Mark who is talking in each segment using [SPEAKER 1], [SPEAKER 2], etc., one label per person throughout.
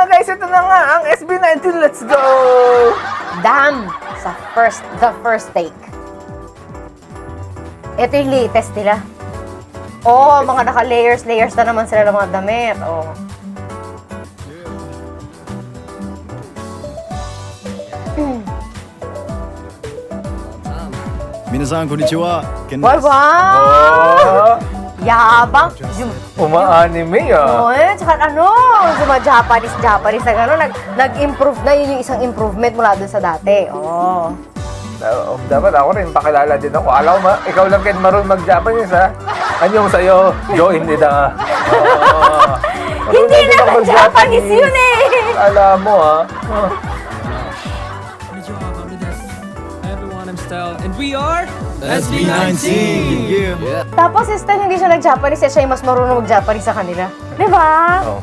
[SPEAKER 1] guys, ito na nga ang SB19. Let's go!
[SPEAKER 2] Damn! The first take. Ito yung latest nila. Oh, mga naka-layers na naman sila ng mga damit. Oh.
[SPEAKER 3] 皆さんこんにちは。ケンで
[SPEAKER 2] Wow!
[SPEAKER 3] す。
[SPEAKER 1] Oh,
[SPEAKER 2] Yabang!
[SPEAKER 1] uma-anime
[SPEAKER 2] Oh, tsaka ano, Japanese na gano'n, nag-improve na, yun yung isang improvement mula dun sa dati. Oh.
[SPEAKER 1] Dapat ako rin, pakilala din ako. Alam mo, ikaw lang kahit marunong mag-Japanese, ha? Anyong sa'yo, join nila.
[SPEAKER 2] Hindi naman Japanese yun eh!
[SPEAKER 1] Alam mo, ha?
[SPEAKER 4] Hi everyone, I'm Style, and we are
[SPEAKER 3] SB19. Yeah.
[SPEAKER 2] Tapos si Stan, hindi siya nag-Japanese, siya yung mas marunong mag-Japanese sa kanila. Di ba?
[SPEAKER 1] Oh.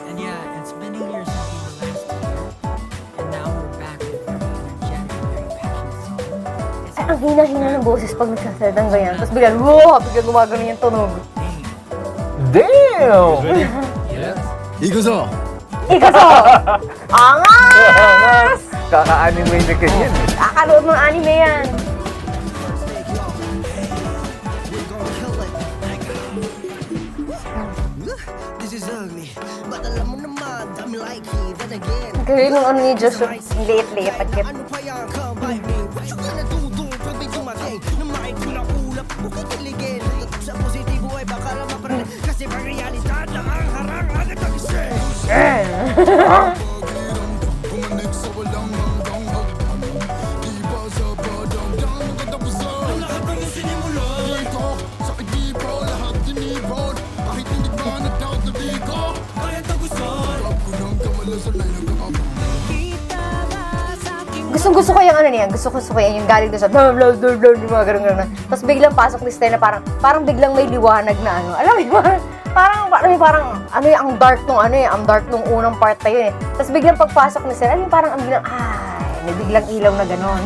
[SPEAKER 4] And yeah, it's been a year since we were last together, and now we're back with a very energetic, very passionate song. It's
[SPEAKER 2] Ay, ang hina-hina ng boses pag nagsasalita ng ganyan. Tapos biglang, wow! Biglang gumagano yung tunog.
[SPEAKER 1] Damn!
[SPEAKER 4] yes.
[SPEAKER 3] 行くぞ。
[SPEAKER 2] Ikaso! Angas!
[SPEAKER 1] Kaka-anime na ganyan.
[SPEAKER 2] Kakalood ng anime yan.
[SPEAKER 5] This is ugly, but alam mo naman, dami like it, then again.
[SPEAKER 2] Galing nung ano ni Joshua. Ang liit-liit. Pagkit.
[SPEAKER 5] Ano pa yan, come by me? What you gonna do pag may dumating? Na makikita ulap, bukod kiligin. Tatak sa positibo ay baka lang maparin. Kasi pag realidad na ang harang, agad ang isip.
[SPEAKER 2] Gusto ko yung ano niyan. Gusto ko yung galing doon sa yung mga ganun. Tapos biglang pasok ni Stella parang biglang may liwanag na ano. Alam mo, parang ano yung ang dark nung unang part na yun eh. Tapos biglang pagpasok ni Stella, parang ang biglang may biglang ilaw na gano'n.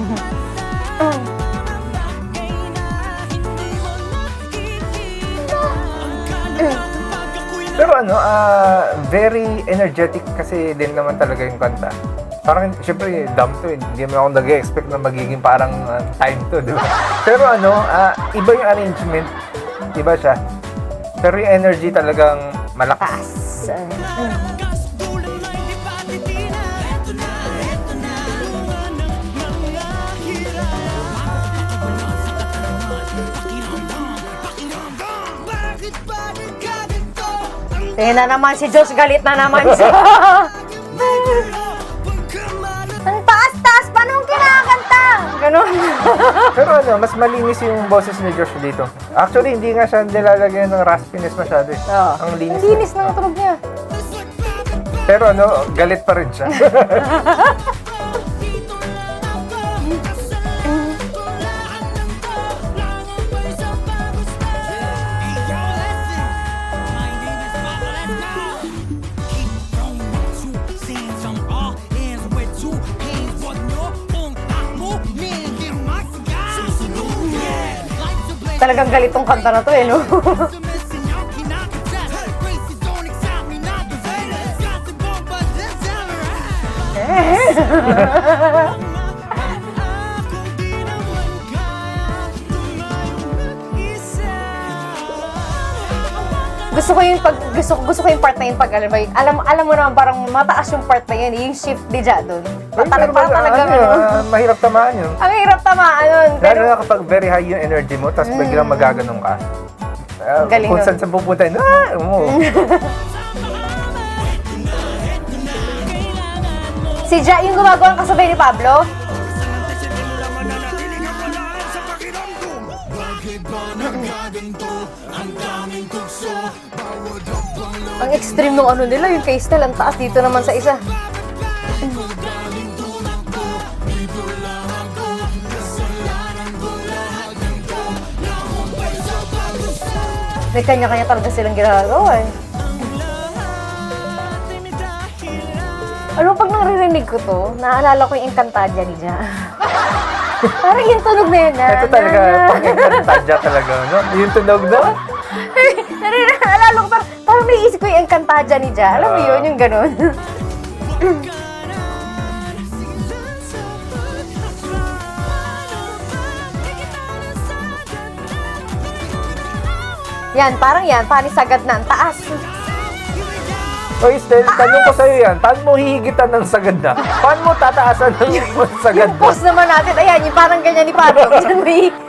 [SPEAKER 1] Pero ano, very energetic kasi din naman talaga yung kanta. Parang, syempre, dumb to eh. Hindi naman ako nag-expect na magiging parang time to, di ba? Pero ano, iba yung arrangement. Iba siya. Pero yung energy talagang malakas.
[SPEAKER 2] Taas. Tingnan na naman si Josh, galit na naman siya. Ang taas-taas, paano ang kinakanta? Ganon.
[SPEAKER 1] Pero ano, mas malinis yung boses ni Josh dito. Actually, hindi nga siya nilalagyan ng raspiness masyado eh. Ang linis.
[SPEAKER 2] Ang linis ng tunog niya.
[SPEAKER 1] Pero ano, galit pa rin siya.
[SPEAKER 2] Talagang galit tong kanta na to eh, no? Gusto ko yung part na yun pag alam mo naman parang mataas yung part na yun, yung shift di dyan doon. Talagang
[SPEAKER 1] mahirap tamaan yun.
[SPEAKER 2] Ang hirap tamaan nun.
[SPEAKER 1] Lalo na kapag very high yung energy mo, tapos biglang magaganong ka.
[SPEAKER 2] Galing
[SPEAKER 1] Kung
[SPEAKER 2] nun.
[SPEAKER 1] saan sa pupunta,
[SPEAKER 2] Si Ja, yung gumagawa ng kasabay ni Pablo? Ang extreme nung ano nila, yung kay Stella, ang taas dito naman sa isa. May kanya-kanya talaga silang ginagawa eh. Ano pag naririnig ko to, naaalala ko yung Encantadia ni Ja. Parang yung tunog na yun.
[SPEAKER 1] Ito talaga, pang-Encantadia talaga, no? Yung tunog na?
[SPEAKER 2] Naalala ko, parang naiisip ko yung Encantadia ni Ja. Alam mo yun, yung ganun. Yan, parang panisagad na ang taas.
[SPEAKER 1] Oy, Stel, tanong ko sa'yo yan, paano mo hihigitan ng sagad na? Paano mo tataasan ng sagad
[SPEAKER 2] Yung
[SPEAKER 1] na?
[SPEAKER 2] pose naman natin, ayan, yung parang ganyan ni Pato.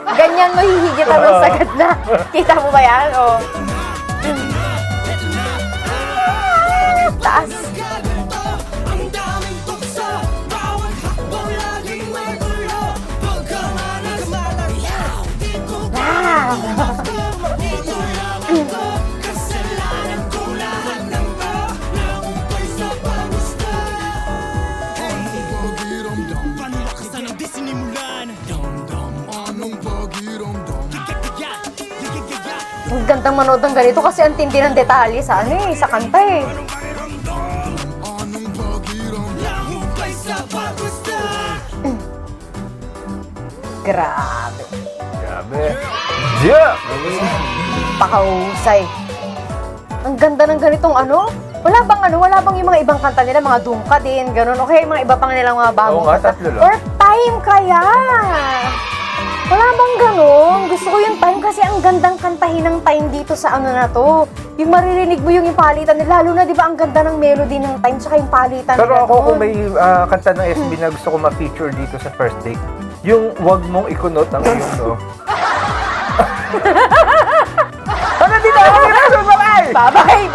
[SPEAKER 2] Ganyan mo hihigitan ng sagad na. Kita mo ba yan? O. Taas.
[SPEAKER 5] Ang daming tukso, bawat hakbang laging may gulo. Pagkamalas, di ko
[SPEAKER 2] Wow.
[SPEAKER 5] dito lamang ko. Kasalanan ko lahat ng to. Nakumpay sa pagusto. Anong pakiramdam? Paano wakasan ang di sinimulan? Dam-dam, anong pakiramdam?
[SPEAKER 2] Ang gandang manood ng ganito kasi ang tindi ng detalye sa sa kanta eh.
[SPEAKER 5] Anong pakiramdam? Nakumpay sa pagusto.
[SPEAKER 2] Grabe.
[SPEAKER 1] Grabe. Yeah!
[SPEAKER 2] Pakahusay. Ang ganda ng ganitong wala bang yung mga ibang kanta nila, mga Dungka din, ganun. Okay, mga iba pang nilang mga bagong
[SPEAKER 1] Oo nga,
[SPEAKER 2] kanta.
[SPEAKER 1] tatlo lang.
[SPEAKER 2] Or Time kaya. Wala bang ganun? Gusto ko yung Time kasi ang gandang kantahin ng Time dito sa na to. Yung maririnig mo yung palitan nila, lalo na di ba ang ganda ng melody ng Time tsaka yung palitan
[SPEAKER 1] Pero
[SPEAKER 2] nila
[SPEAKER 1] ako
[SPEAKER 2] doon.
[SPEAKER 1] kung may kanta ng SB na gusto ko ma-feature dito sa first take, yung wag mong ikunot ang iyong no. Ano din ako? Bye-bye!
[SPEAKER 2] Bye-bye!